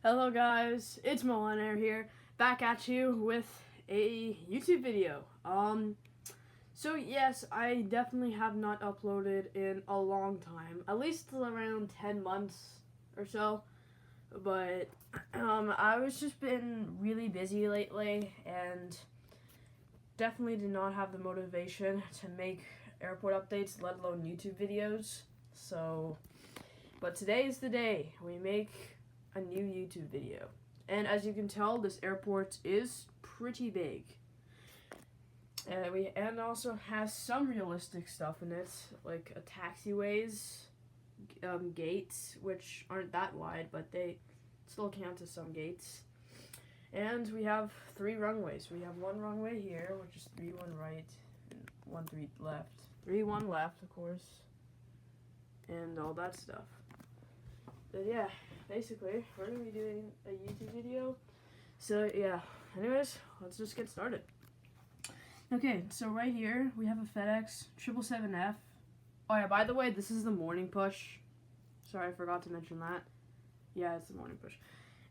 Hello guys, it's Millennial here, back at you with a YouTube video. So yes, I definitely have not uploaded in a long time, at least around 10 months or so, but I was just been really busy lately and definitely did not have the motivation to make airport updates, let alone YouTube videos. But today is the day we make a new YouTube video. And as you can tell, this airport is pretty big. And also has some realistic stuff in it, like taxiways, gates, which aren't that wide, but they still count as some gates. And we have 3 runways. We have 1 runway here, which is 3-1 right, and 1-3 left. 3-1 left, of course, and all that stuff. But yeah, basically, we're going to be doing a YouTube video. So yeah, anyways, let's just get started. Okay, so right here, we have a FedEx 777F. Oh yeah, by the way, this is the morning push. Sorry, I forgot to mention that. Yeah, it's the morning push.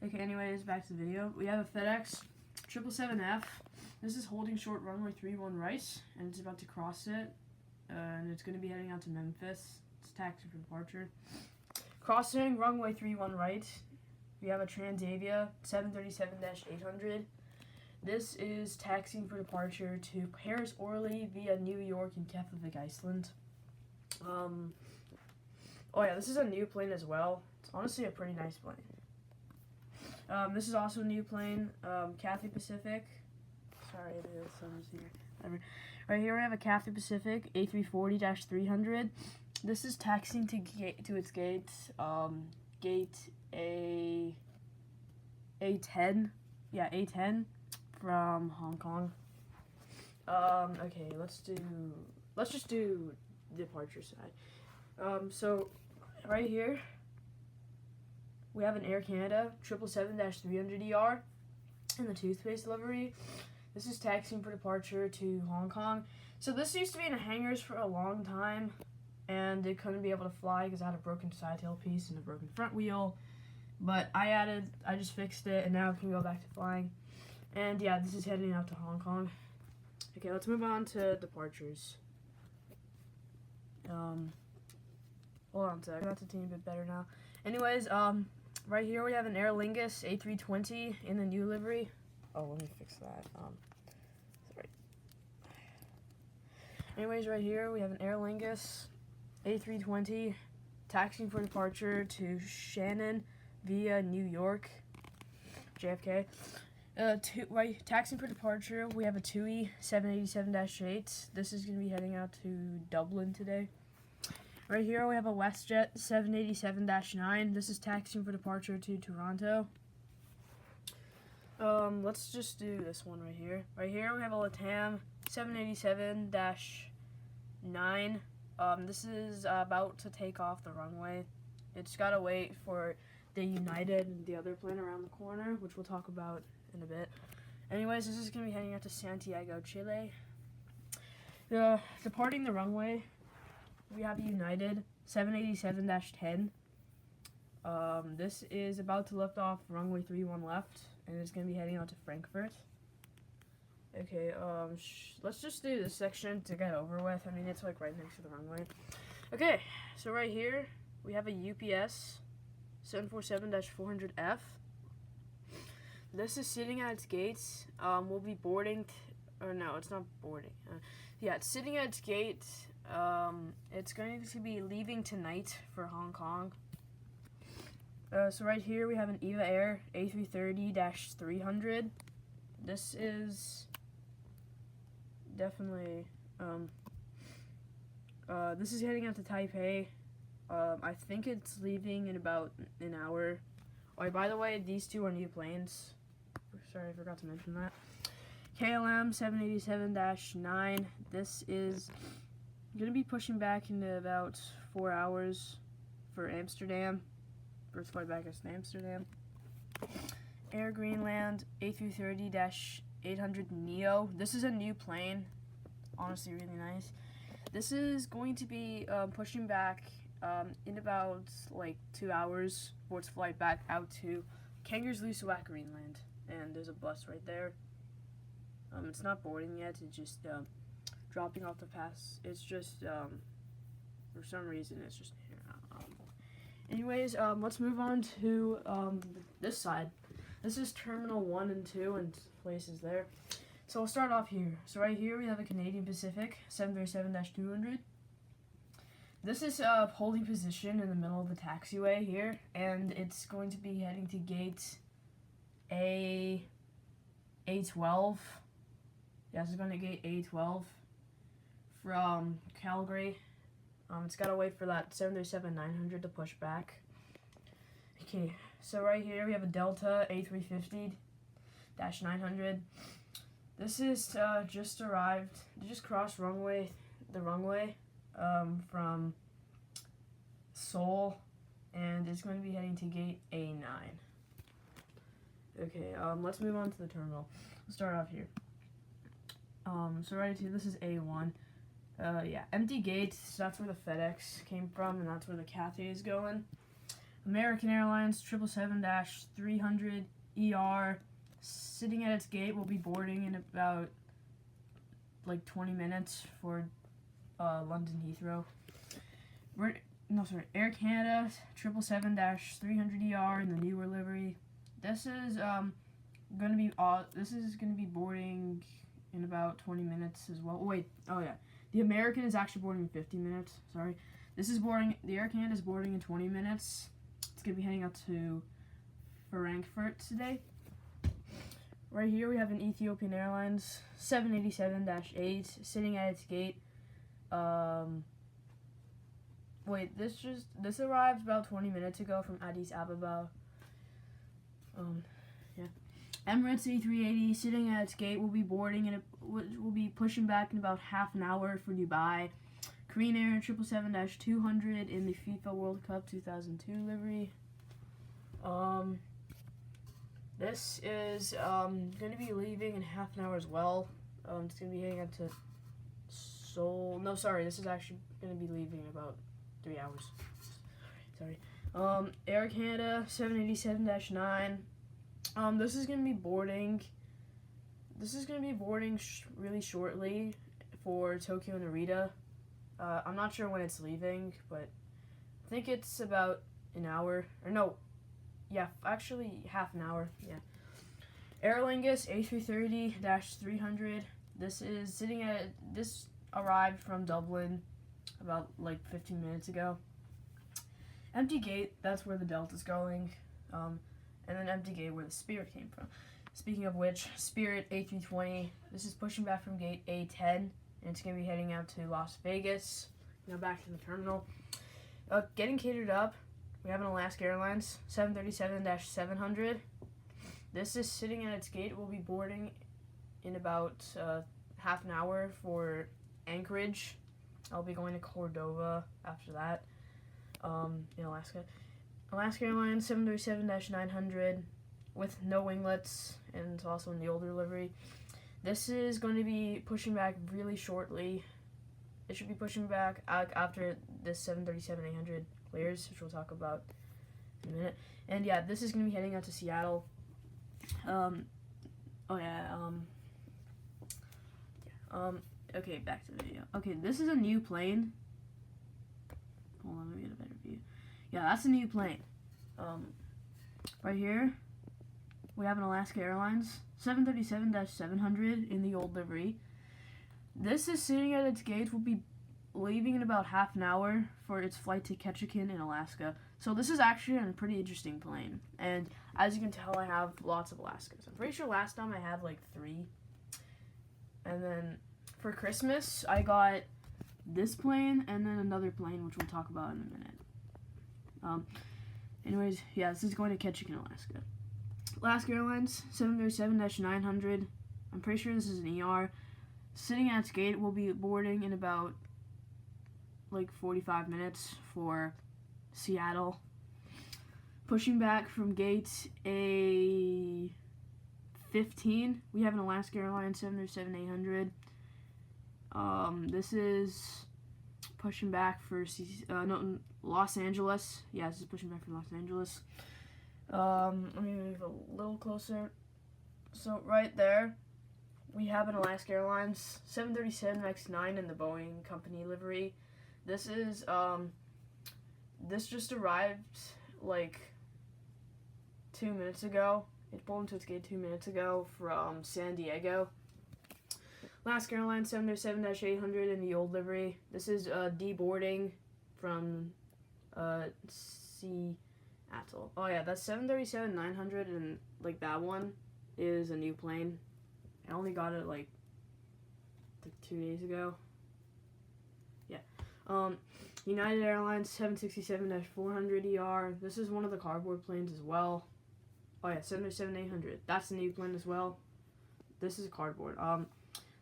Okay, anyways, back to the video. We have a FedEx 777F. This is holding short runway 3-1 right, and it's about to cross it. And it's going to be heading out to Memphis. It's taxi for departure. Crossing runway 3-1 right, we have a Transavia 737-800. This is taxiing for departure to Paris Orly via New York and Keflavik, Iceland. Oh yeah, this is a new plane as well. It's honestly a pretty nice plane. This is also a new plane, Cathay Pacific. Sorry, the sun's here. Whatever. Right here we have a Cathay Pacific A340-300. This is taxiing to its gate, gate A10. Yeah, A10 from Hong Kong. Okay, let's just do departure side. So right here we have an Air Canada 777-300ER in the toothpaste livery. This is taxiing for departure to Hong Kong. So this used to be in the hangars for a long time, and it couldn't be able to fly because it had a broken side tail piece and a broken front wheel. But I just fixed it, and now it can go back to flying. And yeah, this is heading out to Hong Kong. Okay, let's move on to departures. Hold on a sec. That's a teeny bit better now. Anyways, right here we have an Aer Lingus A320 in the new livery. Oh, let me fix that. Sorry. Anyways, right here we have an Aer Lingus A320 taxiing for departure to Shannon via New York, JFK. Taxiing for departure, we have a TUI 787-8. This is going to be heading out to Dublin today. Right here we have a WestJet 787-9. This is taxiing for departure to Toronto. Let's just do this one right here. Right here we have a LATAM 787-9. This is about to take off the runway. It's got to wait for the United and the other plane around the corner, which we'll talk about in a bit. Anyways, this is going to be heading out to Santiago, Chile. Departing the runway, we have a United 787-10. This is about to lift off runway 3-1 left, and it's going to be heading out to Frankfurt. Okay, let's just do this section to get over with. I mean, it's like right next to the runway. Okay, so right here, we have a UPS 747-400F. This is sitting at its gates. We'll be boarding, or no, it's not boarding. Yeah, it's sitting at its gate. It's going to be leaving tonight for Hong Kong. So right here we have an EVA Air A330-300. This is definitely, this is heading out to Taipei. I think it's leaving in about an hour. Oh, by the way, these 2 are new planes. Sorry, I forgot to mention that. KLM 787-9. This is going to be pushing back into about 4 hours for Amsterdam. First flight back is Amsterdam. Air Greenland A330-800 Neo. This is a new plane. Honestly, really nice. This is going to be pushing back in about like 2 hours for its flight back out to Kangerlussuaq, Greenland, and there's a bus right there. It's not boarding yet. It's just dropping off the pass. It's just for some reason it's just here. Anyways, let's move on to this side. This is Terminal 1 and 2 and places there. So we'll start off here. So right here we have a Canadian Pacific 737-200. This is a holding position in the middle of the taxiway here, and it's going to be heading to gate A12. Yeah, this is going to gate A12 from Calgary. It's got to wait for that 737-900 to push back. Okay, so right here we have a Delta A350-900. This is just arrived. They just crossed the runway from Seoul, and it's going to be heading to gate A9. Okay, let's move on to the terminal. Let's start off here. So right here, this is A1. Empty gates, so that's where the FedEx came from, and that's where the Cathay is going. American Airlines 777-300 ER, sitting at its gate, will be boarding in about like 20 minutes for London Heathrow. Air Canada 777-300 ER in the newer livery. This is gonna be boarding in about 20 minutes as well. The American is actually boarding in 50 minutes. Sorry. The Air Canada is boarding in 20 minutes. It's going to be heading out to Frankfurt today. Right here we have an Ethiopian Airlines 787-8 sitting at its gate. This arrived about 20 minutes ago from Addis Ababa. Emirates A380 sitting at its gate will be boarding and will be pushing back in about half an hour for Dubai. Korean Air 777-200 in the FIFA World Cup 2002 livery. This is going to be leaving in half an hour as well. It's going to be heading up to Seoul. No, sorry, this is actually going to be leaving in about 3 hours. Sorry. Air Canada 787-9. This is going to be boarding. Really shortly for Tokyo Narita. I'm not sure when it's leaving, but I think it's about an hour. Or no, yeah, actually half an hour. Yeah. Aer Lingus A330-300. This arrived from Dublin about like 15 minutes ago. Empty gate, that's where the Delta's going. And then empty gate where the Spirit came from. Speaking of which, Spirit A320, this is pushing back from gate A10, and it's going to be heading out to Las Vegas. Now back to the terminal. Getting catered up, we have an Alaska Airlines 737-700. This is sitting at its gate. It will be boarding in about half an hour for Anchorage. I'll be going to Cordova after that in Alaska. Alaska Airlines 737-900 with no winglets, and it's also in the older livery. This is going to be pushing back really shortly. It should be pushing back after this 737-800 clears, which we'll talk about in a minute. And yeah, this is going to be heading out to Seattle. Okay, back to the video. Okay, this is a new plane. Hold on, let me get a better view. Yeah, that's a new plane. Right here, we have an Alaska Airlines 737-700 in the old livery. This is sitting at its gate. Will be leaving in about half an hour for its flight to Ketchikan in Alaska. So this is actually a pretty interesting plane. And as you can tell, I have lots of Alaskas. I'm pretty sure last time I had like 3. And then for Christmas, I got this plane and then another plane, which we'll talk about in a minute. Anyways, yeah, this is going to Ketchikan, Alaska. Alaska Airlines 737-900. I'm pretty sure this is an ER. Sitting at its gate, will be boarding in about like 45 minutes for Seattle. Pushing back from gate A15, we have an Alaska Airlines 737-800. This is pushing back for Los Angeles. Yeah, this is pushing back from Los Angeles. Let me move a little closer. So right there, we have an Alaska Airlines 737 MAX 9 in the Boeing company livery. This is this just arrived like 2 minutes ago. It pulled into its gate 2 minutes ago from San Diego. Alaska Airlines 707-800 in the old livery. This is deboarding from Seattle. Oh yeah, that's 737-900, and like that one is a new plane. I only got it like 2 days ago. Yeah. United Airlines 767-400ER. This is one of the cardboard planes as well. Oh yeah, 707-800. That's the new plane as well. This is cardboard.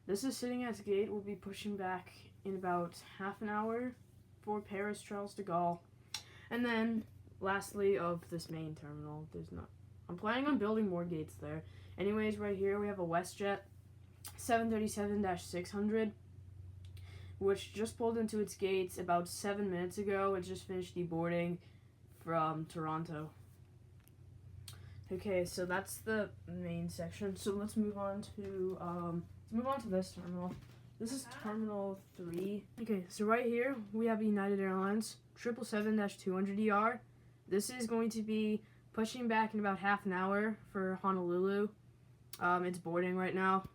This is sitting at its gate. We'll be pushing back in about half an hour for Paris Charles de Gaulle. And then, lastly, of this main terminal, I'm planning on building more gates there. Anyways, right here we have a WestJet 737-600, which just pulled into its gates about 7 minutes ago. It just finished deboarding from Toronto. Okay, so that's the main section. So let's move on to this terminal. This is Terminal 3. Okay, so right here we have United Airlines 777-200ER. This is going to be pushing back in about half an hour for Honolulu. It's boarding right now.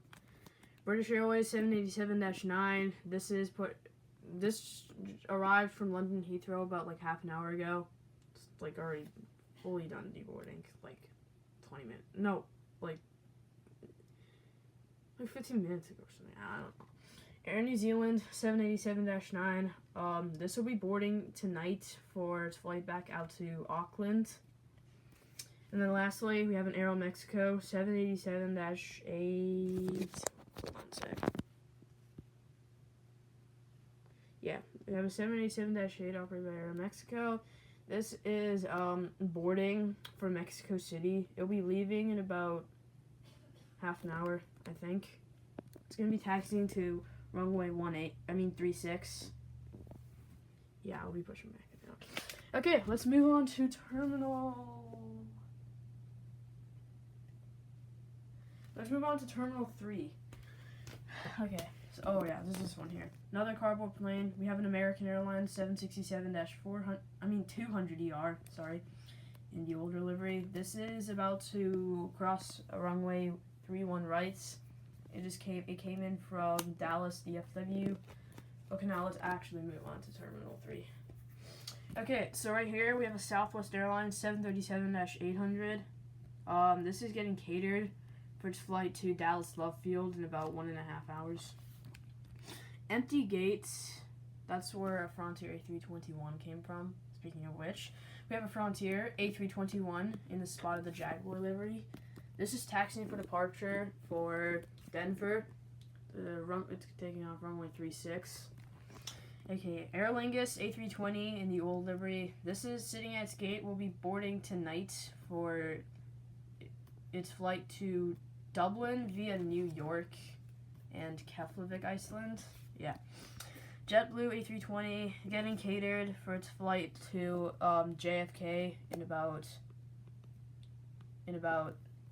British Airways 787-9. This arrived from London Heathrow about like half an hour ago. It's like already fully done deboarding, like 20 minutes. No, like 15 minutes ago or something. I don't know. Air New Zealand 787-9. This will be boarding tonight for its flight back out to Auckland. And then lastly, we have an Aeromexico 787-8. Hold on a sec. Yeah, we have a 787-8 operated by Aeromexico. This is boarding for Mexico City. It'll be leaving in about half an hour, I think. It's going to be taxiing to runway 36. Yeah, I'll be pushing back now. Okay, let's move on to Terminal 3. Okay, so, oh yeah, this is this one here. Another cardboard plane. We have an American Airlines 200ER, in the older livery. This is about to cross a runway 31 right. It came in from Dallas DFW. Okay, now let's actually move on to Terminal 3. Okay, so right here we have a Southwest Airlines 737-800. This is getting catered for its flight to Dallas Love Field in about 1.5 hours. Empty gates. That's where a Frontier A321 came from. Speaking of which, we have a Frontier A321 in the spot of the Jaguar livery. This is taxiing for departure for Denver. It's taking off runway 36. Okay, Aer Lingus A320 in the old livery. This is sitting at its gate. Will be boarding tonight for its flight to Dublin via New York and Keflavik, Iceland. Yeah. JetBlue A320 getting catered for its flight to JFK in about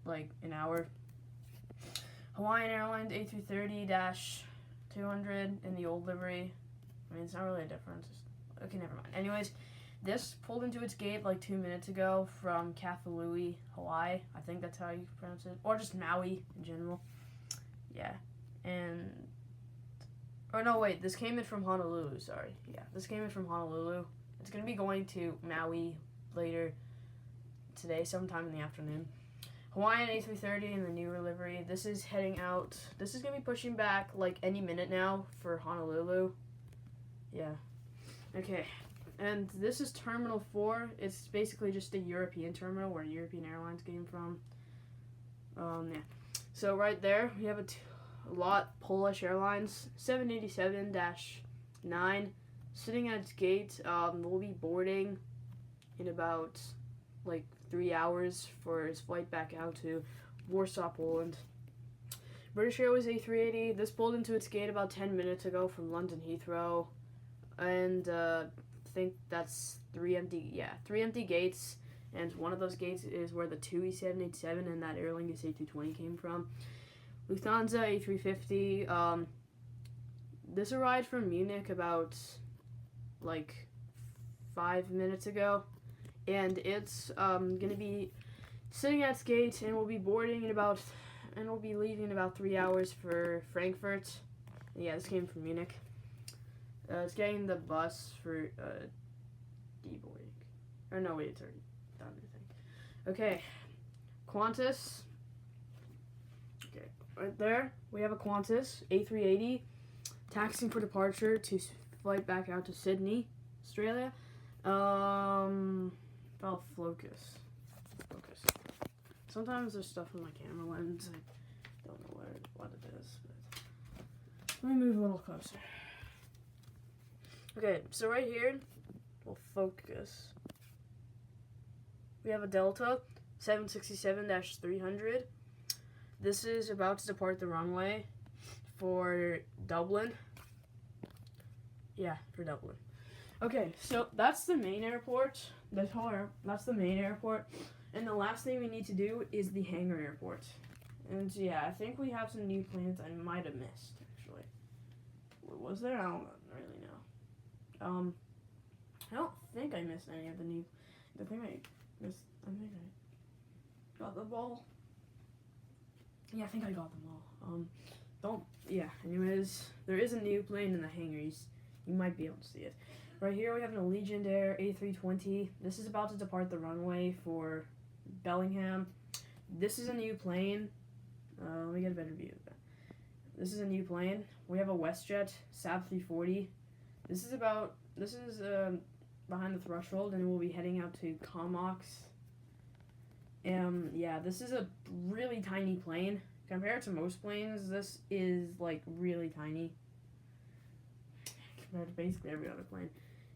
like an hour. Hawaiian Airlines A330-200 in the old livery. I mean, it's not really a difference. Okay, never mind. Anyways, this pulled into its gate like 2 minutes ago from Kahului, Hawaii. I think that's how you pronounce it. Or just Maui in general. Yeah. This came in from Honolulu, sorry. Yeah, this came in from Honolulu. It's going to be going to Maui later today, sometime in the afternoon. Hawaiian A330 in the newer livery. This is heading out. This is going to be pushing back like any minute now for Honolulu. Yeah. Okay. And this is Terminal 4. It's basically just a European terminal where European Airlines came from. Yeah. So right there, we have a lot Polish Airlines 787-9 sitting at its gate. We'll be boarding in about like 3 hours for its flight back out to Warsaw, Poland. British Airways A380. This pulled into its gate about 10 minutes ago from London and I think that's three empty gates, and one of those gates is where the TUI 787 and that Aer Lingus A220 came from. Lufthansa A350. This arrived from Munich about like 5 minutes ago, and it's gonna be sitting at its gate, and we'll be boarding in about, and we'll be leaving in about 3 hours for Frankfurt. Yeah, this came from Munich. It's getting the bus for deboarding. Or no, wait, it's already done, I think. Okay, Qantas. Okay, right there we have a Qantas A380 taxiing for departure to flight back out to Sydney, Australia. Focus. Sometimes there's stuff in my camera lens. I don't know what it is, but let me move a little closer. Okay, so right here, we'll focus. We have a Delta 767-300. This is about to depart the runway for Dublin. Yeah, for Dublin. Okay, so that's the main airport. That's the main airport. And the last thing we need to do is the hangar airport. And yeah, I think we have some new planes I might have missed, actually. What was there? I don't really know. I don't think I missed any of the new. I think I got them all. Yeah, I think I got them all. Anyways, there is a new plane in the hangars. You might be able to see it. Right here we have an Allegiant Air A320. This is about to depart the runway for Bellingham. This is a new plane. Let me get a better view of that. This is a new plane. We have a WestJet Saab 340. This is behind the threshold, and we'll be heading out to Comox. Yeah, this is a really tiny plane. Compared to most planes, this is like really tiny. Compared to basically every other plane.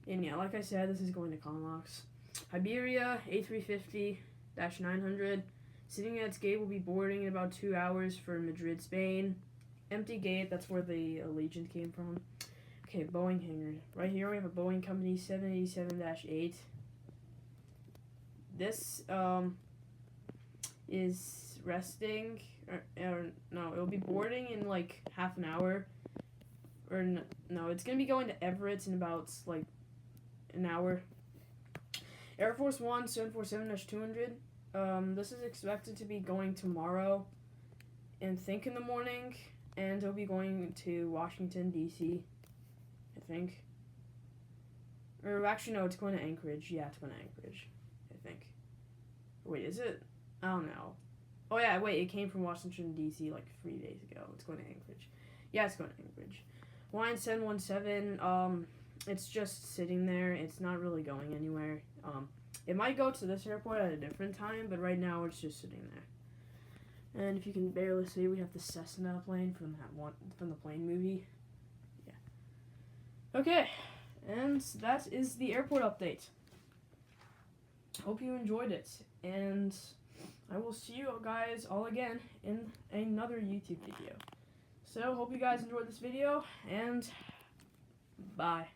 And yeah, like I said, this is going to Comox. Iberia A350-900. Sitting at its gate will be boarding in about 2 hours for Madrid, Spain. Empty gate, that's where the Allegiant came from. Okay, Boeing hangar. Right here we have a Boeing Company 787-8. This is resting, or no, it'll be boarding in like half an hour. Or no, it's gonna be going to Everett in about like an hour. Air Force One 747-200. This is expected to be going tomorrow, and think in the morning, and it'll be going to Washington D.C. I think. Or actually, no, it's going to Anchorage. Yeah, it's going to Anchorage. I think. Wait, is it? I don't know. Oh yeah, wait, it came from Washington D.C. like 3 days ago. It's going to Anchorage. Yeah, it's going to Anchorage. Hawaiian 717. It's just sitting there. It's not really going anywhere. It might go to this airport at a different time, but right now it's just sitting there. And if you can barely see, we have the Cessna plane from the plane movie. Yeah. Okay, and that is the airport update. Hope you enjoyed it, and I will see you guys all again in another YouTube video. So, hope you guys enjoyed this video, and bye.